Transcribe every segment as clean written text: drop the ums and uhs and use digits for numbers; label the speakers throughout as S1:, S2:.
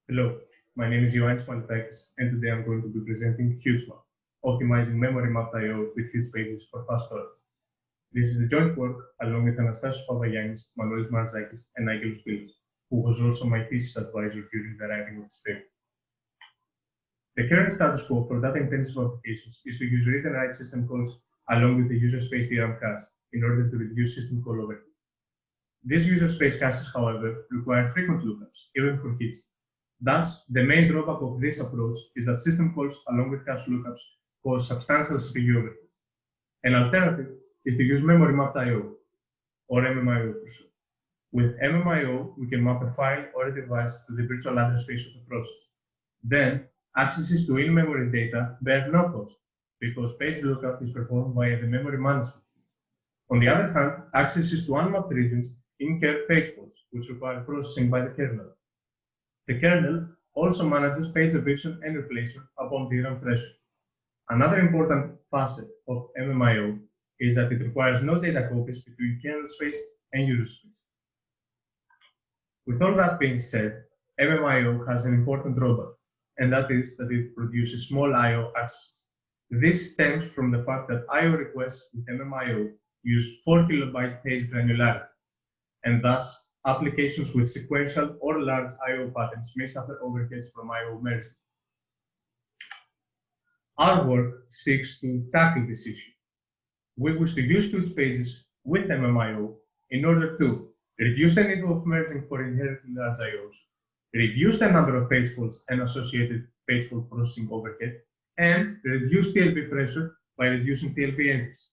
S1: Hello, my name is Ioannis and today I'm going to be presenting HugeMap, optimizing memory mapped I/O with huge pages for fast storage. This is a joint work along with Anastasis Ioannis, Malliotakis, and Ioannis, who was also my thesis advisor during the writing of this paper. The current status quo for data-intensive applications is to use read and write system calls along with the user space DRAM cache in order to reduce system call overheads. These user space caches, however, require frequent lookups, even for hits. Thus, the main drawback of this approach is that system calls along with cache lookups cause substantial CPU overheads. An alternative is to use memory mapped I/O, or MMIO for short. With MMIO, we can map a file or a device to the virtual address space of the process. Then, accesses to in-memory data bear no cost, because page lookup is performed via the memory management. On the other hand, accesses to unmapped regions incur page faults, which require processing by the kernel. The kernel also manages page eviction and replacement upon DRAM pressure. Another important facet of MMIO is that it requires no data copies between kernel space and user space. With all that being said, MMIO has an important drawback, and that is that it produces small I/O accesses. This stems from the fact that I/O requests with MMIO use 4 kilobyte page granularity, and thus applications with sequential or large I/O patterns may suffer overheads from I/O merging. Our work seeks to tackle this issue. We wish to use huge pages with MMIO in order to reduce the need of merging for inherently large I/Os, reduce the number of page faults and associated page fault processing overhead, and reduce TLB pressure by reducing TLB entries.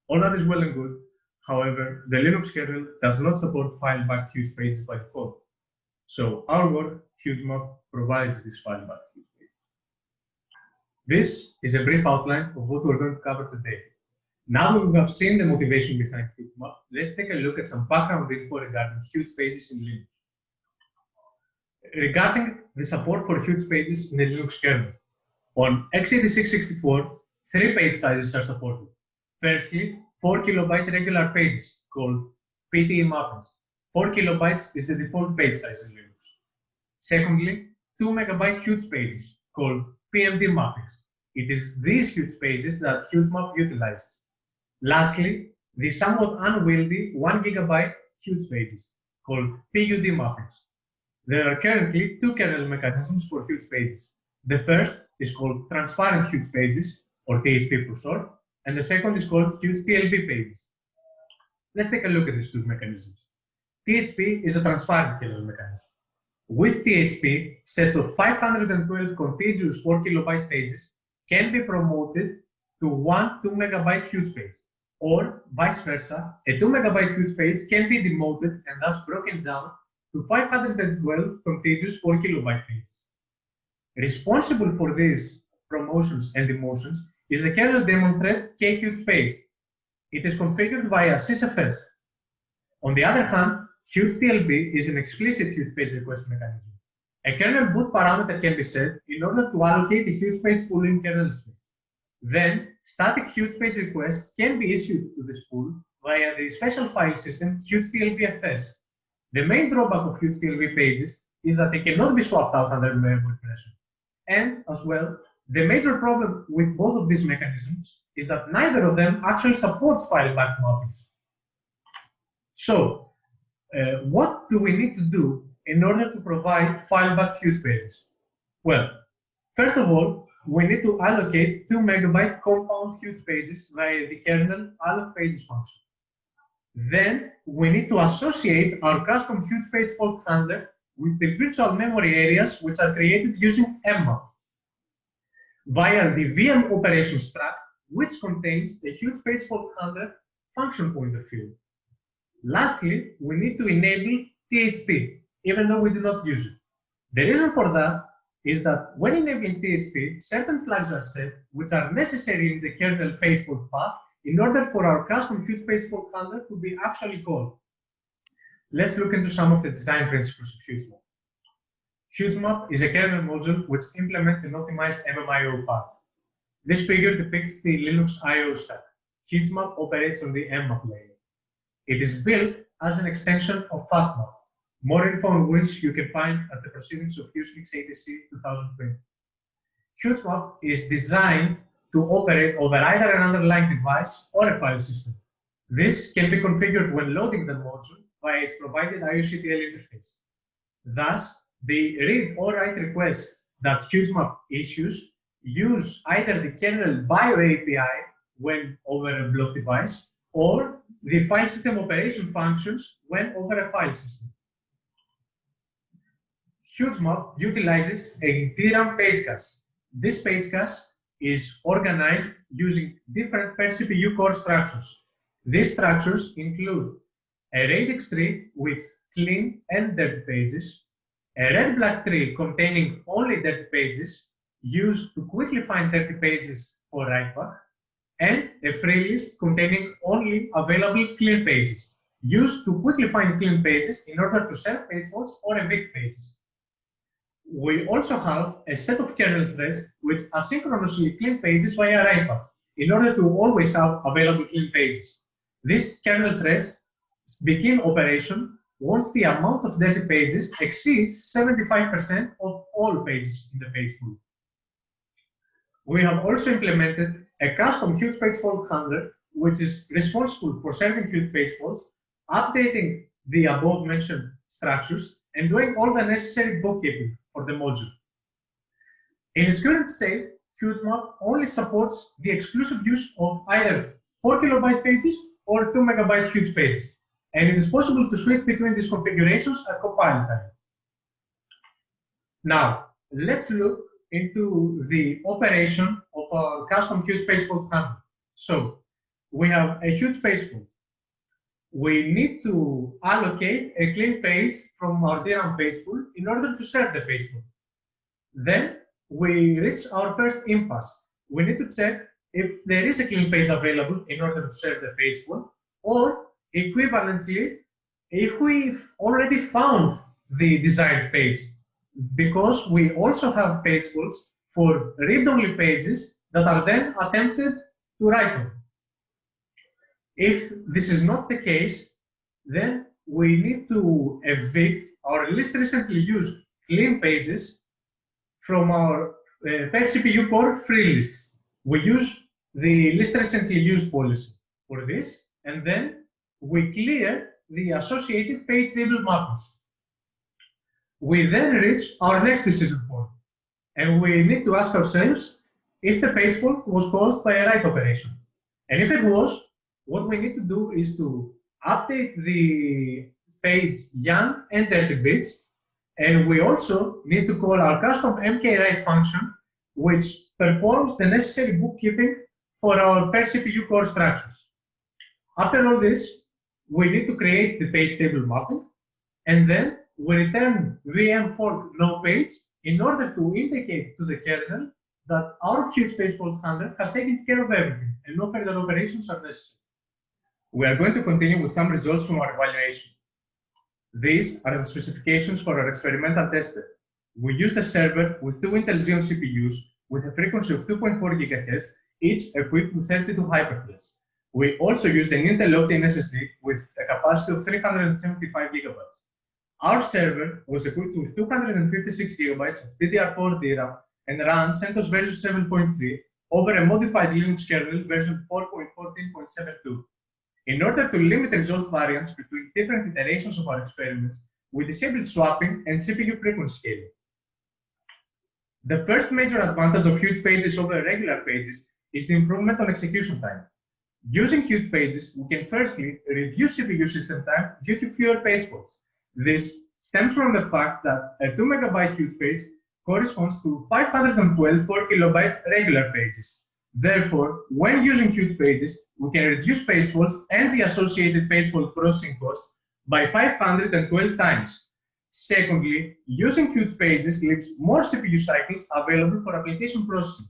S1: All that is well and good. However, the Linux kernel does not support file-backed huge pages by default. So our work, HugeMap, provides this file-backed huge pages. This is a brief outline of what we're going to cover today. Now that we have seen the motivation behind HugeMap, let's take a look at some background info regarding huge pages in Linux. Regarding the support for huge pages in the Linux kernel, on x86-64, 3 page sizes are supported. Firstly, 4 kilobyte regular pages called PTE mappings. 4 kilobytes is the default page size in Linux. Secondly, 2 megabyte huge pages called PMD mappings. It is these huge pages that HugeMap utilizes. Lastly, the somewhat unwieldy 1 gigabyte huge pages called PUD mappings. There are currently 2 kernel mechanisms for huge pages. The first is called transparent huge pages, or THP for short, and the second is called huge TLB pages. Let's take a look at these two mechanisms. THP is a transparent kernel mechanism. With THP, sets of 512 contiguous 4 kilobyte pages can be promoted to one 2 megabyte huge page, or vice versa, a 2 megabyte huge page can be demoted and thus broken down to 512 contiguous 4 kilobyte pages. Responsible for these promotions and demotions is the kernel daemon thread kHugePage. It is configured via sysfs. On the other hand, HugeTLB is an explicit huge page request mechanism. A kernel boot parameter can be set in order to allocate a huge page pool in kernel space. Then, static huge page requests can be issued to this pool via the special file system HugeTLBFS. The main drawback of HugeTLB pages is that they cannot be swapped out under memory pressure. And, as well, the major problem with both of these mechanisms is that neither of them actually supports file-backed mappings. So, what do we need to do in order to provide file-backed huge pages? Well, first of all, we need to allocate 2 megabyte compound huge pages via the kernel allocpages function. Then, we need to associate our custom huge page fault handler with the virtual memory areas which are created using mmap via the VM operations track, which contains the huge page fault handler function pointer field. Lastly, we need to enable THP, even though we do not use it. The reason for that is that when enabling THP, certain flags are set which are necessary in the kernel page fault path in order for our custom huge page fault handler to be actually called. Let's look into some of the design principles of HugeMap. HugeMap is a kernel module which implements an optimized MMIO path. This figure depicts the Linux I/O stack. HugeMap operates on the mmap layer. It is built as an extension of FastMap. More info on which you can find at the proceedings of HugeMix ADC 2020. HugeMap is designed to operate over either an underlying device or a file system. This can be configured when loading the module via its provided IOCTL interface. Thus, the read or write requests that HugeMap issues use either the kernel bio API when over a block device or the file system operation functions when over a file system. HugeMap utilizes a DRAM page cache. This page cache is organized using different per CPU core structures. These structures include a radix tree with clean and dirty pages, a red-black tree containing only dirty pages used to quickly find dirty pages for write-back, and a free list containing only available clean pages used to quickly find clean pages in order to serve page faults or evict pages. We also have a set of kernel threads which asynchronously clean pages via write-back in order to always have available clean pages. These kernel threads begin operation once the amount of dirty pages exceeds 75% of all pages in the page pool. We have also implemented a custom huge page fault handler, which is responsible for serving huge page faults, updating the above mentioned structures, and doing all the necessary bookkeeping for the module. In its current state, HugeMap only supports the exclusive use of either 4 kilobyte pages or 2 megabyte huge pages, and it is possible to switch between these configurations at compile time. Now, let's look into the operation of our custom huge page fault handler. So, we have a huge page fault. We need to allocate a clean page from our DRAM page pool in order to serve the page pool. Then we reach our first impasse. We need to check if there is a clean page available in order to serve the page pool, or equivalently, if we've already found the desired page, because we also have page faults for read-only pages that are then attempted to write on. If this is not the case, then we need to evict our least recently used clean pages from our per CPU core free list. We use the least recently used policy for this, and then we clear the associated page table mappings. We then reach our next decision point, and we need to ask ourselves if the page fault was caused by a write operation. And if it was, what we need to do is to update the page young and dirty bits, and we also need to call our custom mkwrite function, which performs the necessary bookkeeping for our per CPU core structures. After all this, we need to create the page table mapping, and then we return VM fault no page in order to indicate to the kernel that our huge page fault handler has taken care of everything and no further operations are necessary. We are going to continue with some results from our evaluation. These are the specifications for our experimental tester. We used a server with 2 Intel Xeon CPUs with a frequency of 2.4 GHz, each equipped with 32 hyperthreads. We also used an Intel Optane SSD with a capacity of 375 gigabytes. Our server was equipped with 256 gigabytes of DDR4 DRAM and ran CentOS version 7.3 over a modified Linux kernel version 4.14.72. In order to limit result variance between different iterations of our experiments, we disabled swapping and CPU frequency scaling. The first major advantage of huge pages over regular pages is the improvement on execution time. Using huge pages, we can firstly reduce CPU system time due to fewer page faults. This stems from the fact that a 2 megabyte huge page corresponds to 512 4 kilobyte regular pages. Therefore, when using huge pages, we can reduce page faults and the associated page fault processing cost by 512 times. Secondly, using huge pages leaves more CPU cycles available for application processing.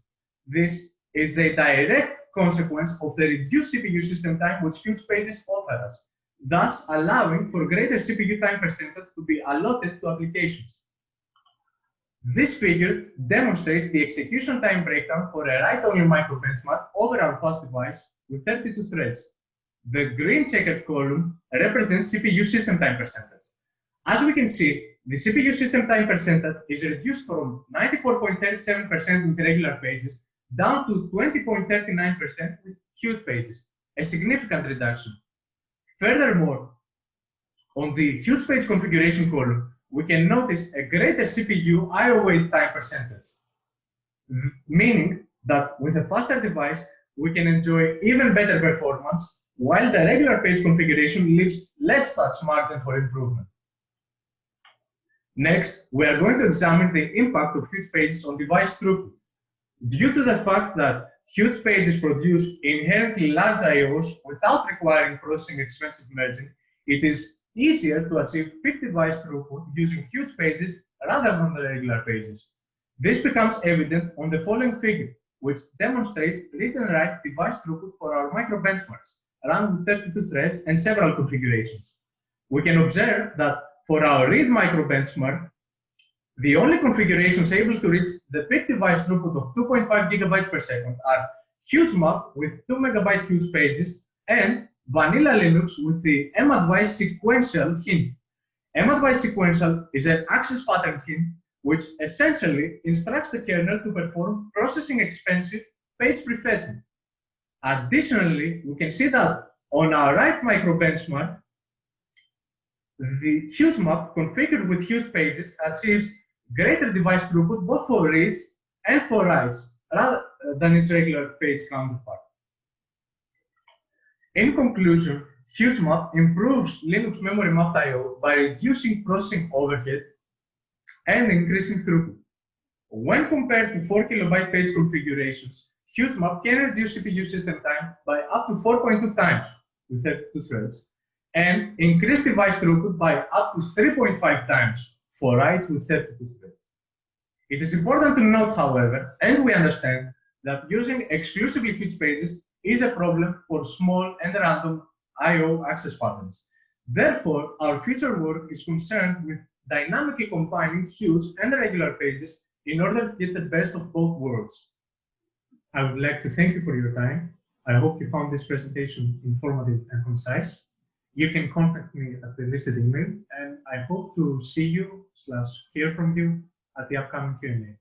S1: This is a direct consequence of the reduced CPU system time which huge pages offer us, thus allowing for greater CPU time percentage to be allotted to applications. This figure demonstrates the execution time breakdown for a write-only micro benchmark over our fast device with 32 threads. The green checkered column represents CPU system time percentage. As we can see, the CPU system time percentage is reduced from 94.37% with regular pages down to 20.39% with Huge pages, a significant reduction. Furthermore, on the Huge page configuration column, we can notice a greater CPU I/O wait time percentage, meaning that with a faster device, we can enjoy even better performance, while the regular page configuration leaves less such margin for improvement. Next, we are going to examine the impact of Huge pages on device throughput. Due to the fact that Huge pages produce inherently large I/Os without requiring processing expensive merging, it is easier to achieve peak device throughput using Huge pages rather than the regular pages. This becomes evident on the following figure, which demonstrates read and write device throughput for our micro benchmarks, run with 32 threads and several configurations. We can observe that for our read micro benchmark, the only configurations able to reach the peak device throughput of 2.5 gigabytes per second are HugeMap with 2 megabyte Huge pages and Vanilla Linux with the M-Advice sequential hint. M-Advice sequential is an access pattern hint which essentially instructs the kernel to perform processing expensive page prefetching. Additionally, we can see that on our write micro benchmark, the HugeMap configured with Huge pages achieves greater device throughput both for reads and for writes rather than its regular page counterpart. In conclusion, HugeMap improves Linux memory mapped I/O by reducing processing overhead and increasing throughput. When compared to 4 kilobyte page configurations, HugeMap can reduce CPU system time by up to 4.2 times with 32 threads and increase device throughput by up to 3.5 times for writes with 32 threads. It is important to note, however, and we understand that using exclusively Huge pages is a problem for small and random I/O access patterns. Therefore, our future work is concerned with dynamically combining Huge and regular pages in order to get the best of both worlds. I would like to thank you for your time. I hope you found this presentation informative and concise. You can contact me at the listed email, and I hope to see you/hear from you at the upcoming Q&A.